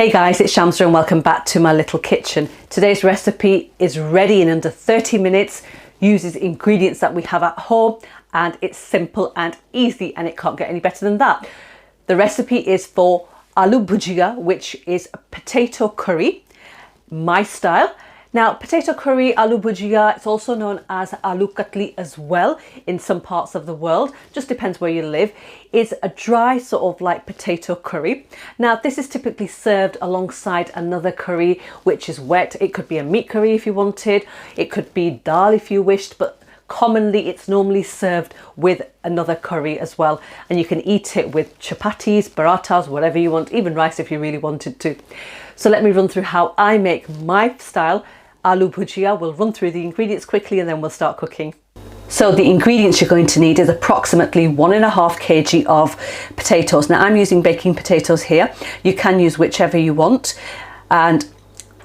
Hey guys, it's Shamsa and welcome back to my little kitchen. Today's recipe is ready in under 30 minutes, uses ingredients that we have at home, and it's simple and easy and it can't get any better than that. The recipe is for Aloo Bhujia, which is a potato curry, my style. Now, potato curry, Aloo Bhujia, it's also known as Aloo Katli as well in some parts of the world, just depends where you live, is a dry sort of like potato curry. Now, this is typically served alongside another curry, which is wet. It could be a meat curry if you wanted, it could be dal if you wished, but commonly it's normally served with another curry as well. And you can eat it with chapatis, parathas, whatever you want, even rice if you really wanted to. So let me run through how I make my style Aloo Bhujia. We'll run through the ingredients quickly and then we'll start cooking. So the ingredients you're going to need is approximately 1.5 kg of potatoes. Now I'm using baking potatoes here. You can use whichever you want. And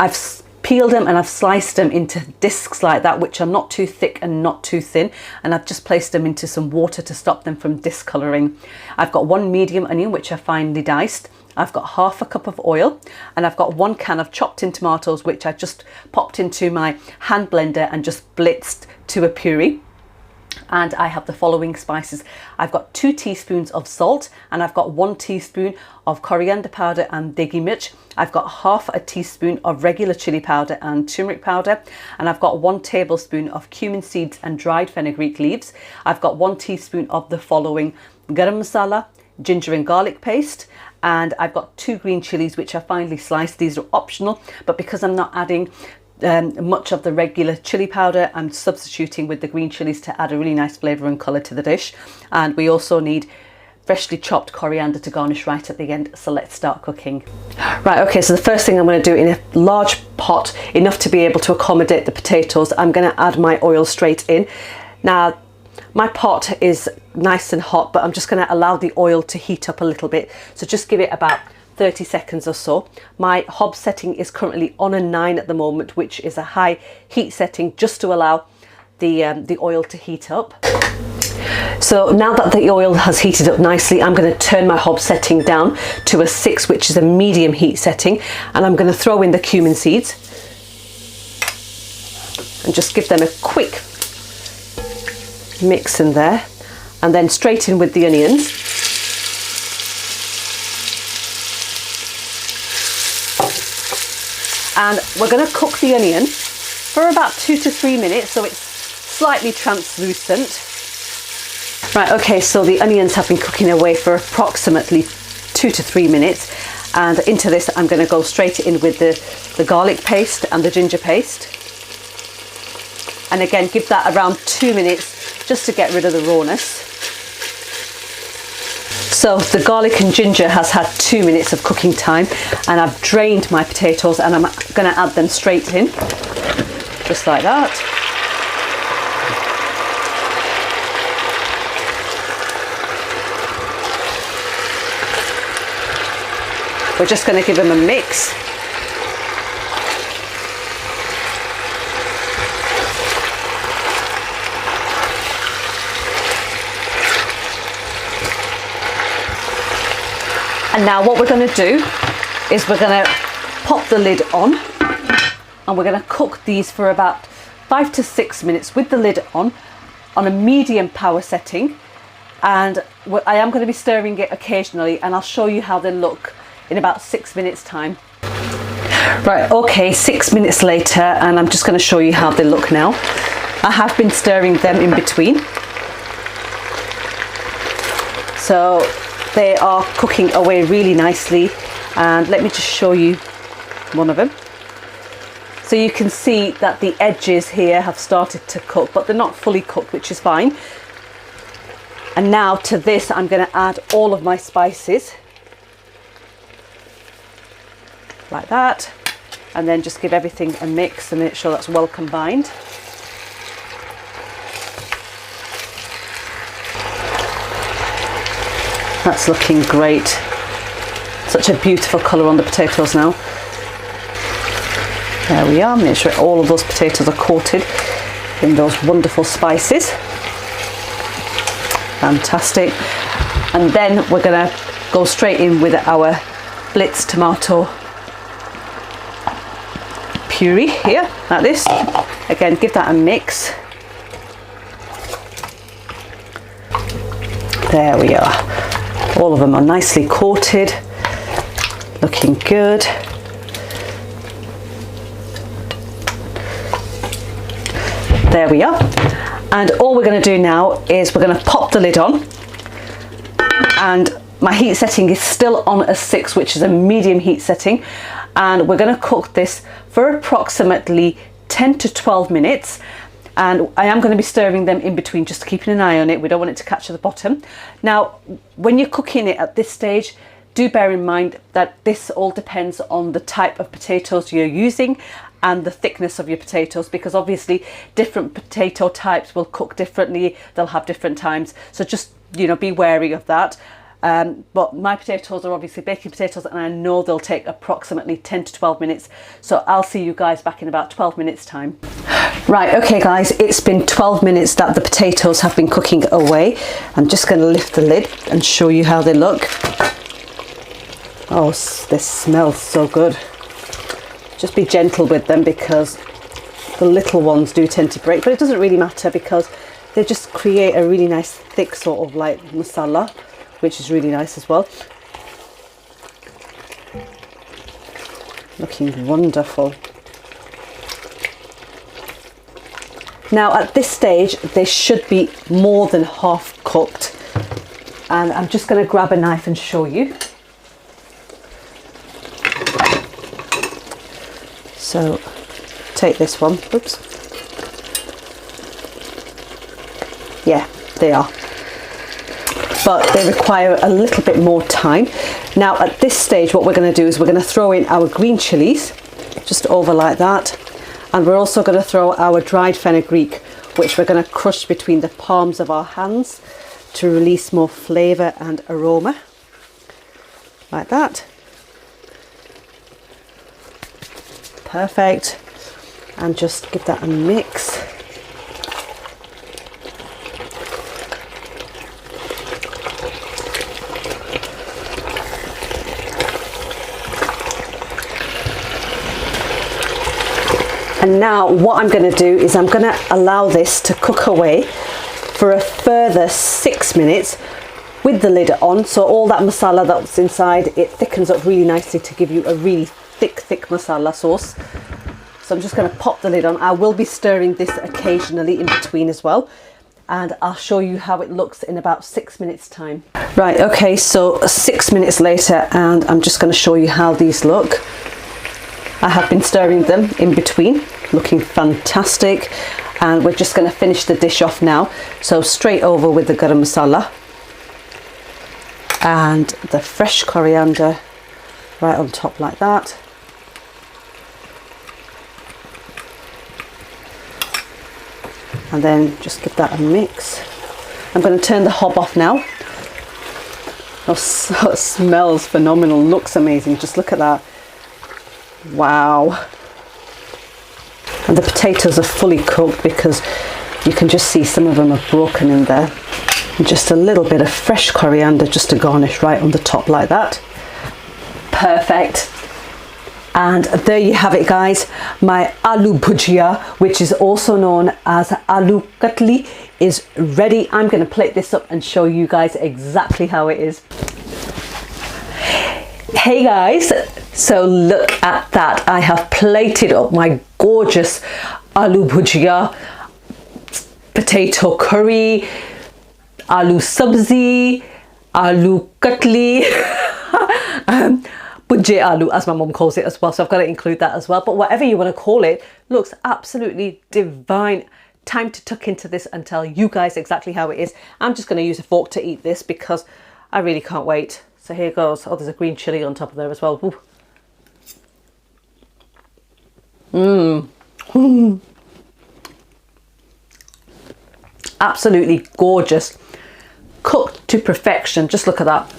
I've peeled them and I've sliced them into discs like that, which are not too thick and not too thin. And I've just placed them into some water to stop them from discolouring. I've got 1 medium onion, which I finely diced. I've got half a cup of oil and I've got 1 can of chopped in tomatoes, which I just popped into my hand blender and just blitzed to a puree. And I have the following spices. I've got 2 teaspoons of salt and I've got 1 teaspoon of coriander powder and deghi mirch. I've got half a teaspoon of regular chilli powder and turmeric powder, and I've got 1 tablespoon of cumin seeds and dried fenugreek leaves. I've got 1 teaspoon of the following: garam masala, ginger and garlic paste, and I've got 2 green chilies which are finely sliced. These are optional, but because I'm not adding much of the regular chili powder, I'm substituting with the green chilies to add a really nice flavour and colour to the dish. And we also need freshly chopped coriander to garnish right at the end. So let's start cooking. Right, okay, so the first thing I'm going to do, in a large pot enough to be able to accommodate the potatoes, I'm going to add my oil straight in. Now my pot is nice and hot, but I'm just going to allow the oil to heat up a little bit, so just give it about 30 seconds or so. My hob setting is currently on a 9 at the moment, which is a high heat setting, just to allow the oil to heat up. So now that the oil has heated up nicely, I'm going to turn my hob setting down to a 6, which is a medium heat setting, and I'm going to throw in the cumin seeds and just give them a quick mix in there, and then straight in with the onions. And we're going to cook the onion for about 2 to 3 minutes, so it's slightly translucent. Right, okay, so the onions have been cooking away for approximately 2 to 3 minutes, and into this I'm going to go straight in with the garlic paste and the ginger paste. And again, give that around 2 minutes just to get rid of the rawness. So the garlic and ginger has had 2 minutes of cooking time, and I've drained my potatoes and I'm going to add them straight in, just like that. We're just going to give them a mix. And now what we're going to do is we're going to pop the lid on, and we're going to cook these for about 5 to 6 minutes with the lid on a medium power setting. And I am going to be stirring it occasionally, and I'll show you how they look in about 6 minutes time. Right, okay, 6 minutes later, and I'm just going to show you how they look now. I have been stirring them in between. So they are cooking away really nicely, and let me just show you one of them. So you can see that the edges here have started to cook, but they're not fully cooked, which is fine. And now to this I'm going to add all of my spices like that, and then just give everything a mix and make sure that's well combined. That's looking great. Such a beautiful colour on the potatoes now. There we are. Make sure all of those potatoes are coated in those wonderful spices. Fantastic. And then we're going to go straight in with our blitzed tomato puree here, like this. Again, give that a mix. There we are. All of them are nicely coated, looking good. There we are. And all we're going to do now is we're going to pop the lid on, and my heat setting is still on a 6, which is a medium heat setting, and we're going to cook this for approximately 10 to 12 minutes. And I am going to be stirring them in between, just keeping an eye on it. We don't want it to catch at the bottom. Now, when you're cooking it at this stage, do bear in mind that this all depends on the type of potatoes you're using and the thickness of your potatoes, because obviously different potato types will cook differently. They'll have different times. So just, you know, be wary of that. But my potatoes are obviously baking potatoes, and I know they'll take approximately 10 to 12 minutes. So I'll see you guys back in about 12 minutes time. Right, okay guys, it's been 12 minutes that the potatoes have been cooking away. I'm just going to lift the lid and show you how they look. Oh, this smells so good. Just be gentle with them because the little ones do tend to break, but it doesn't really matter because they just create a really nice thick sort of like masala, which is really nice as well. Looking wonderful. Now at this stage they should be more than half cooked, and I'm just going to grab a knife and show you. So take this one, oops. Yeah, they are. But they require a little bit more time. Now at this stage what we're going to do is we're going to throw in our green chilies, just over like that, and we're also going to throw our dried fenugreek, which we're going to crush between the palms of our hands to release more flavour and aroma, like that. Perfect. And just give that a mix. And now what I'm going to do is I'm going to allow this to cook away for a further 6 minutes with the lid on. So all that masala that's inside, it thickens up really nicely to give you a really thick masala sauce. So I'm just going to pop the lid on. I will be stirring this occasionally in between as well, and I'll show you how it looks in about 6 minutes time. Right, okay, so 6 minutes later, and I'm just going to show you how these look. I have been stirring them in between, looking fantastic, and we're just going to finish the dish off now. So straight over with the garam masala and the fresh coriander right on top like that. And then just give that a mix. I'm going to turn the hob off now. Oh, so it smells phenomenal, looks amazing. Just look at that. Wow. And the potatoes are fully cooked because you can just see some of them are broken in there. And just a little bit of fresh coriander just to garnish right on the top like that. Perfect. And there you have it guys, my Aloo Bhujia, which is also known as Aloo Katli, is ready. I'm going to plate this up and show you guys exactly how it is. Hey guys, so look at that. I have plated up my gorgeous Aloo Bhujia, potato curry, aloo sabzi, Aloo Katli, Bujay Aloo, as my mum calls it as well, so I've got to include that as well. But whatever you want to call it, looks absolutely divine. Time to tuck into this and tell you guys exactly how it is. I'm just going to use a fork to eat this because I really can't wait. So here goes. Oh, there's a green chilli on top of there as well. Absolutely gorgeous. Cooked to perfection. Just look at that.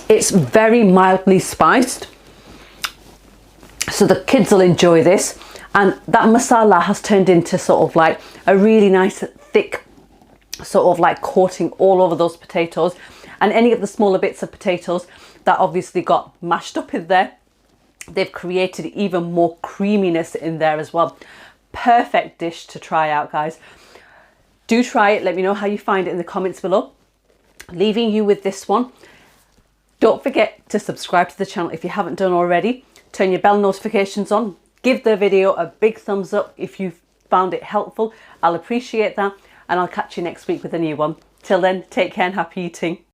It's very mildly spiced, so the kids will enjoy this, and that masala has turned into sort of like a really nice thick sort of like coating all over those potatoes, And any of the smaller bits of potatoes that obviously got mashed up in there, they've created even more creaminess in there as well. Perfect dish to try out, guys. Do try it. Let me know how you find it in the comments below. Leaving you with this one. Don't forget to subscribe to the channel if you haven't done already. Turn your bell notifications on. Give the video a big thumbs up if you found it helpful. I'll appreciate that. And I'll catch you next week with a new one. Till then, take care and happy eating.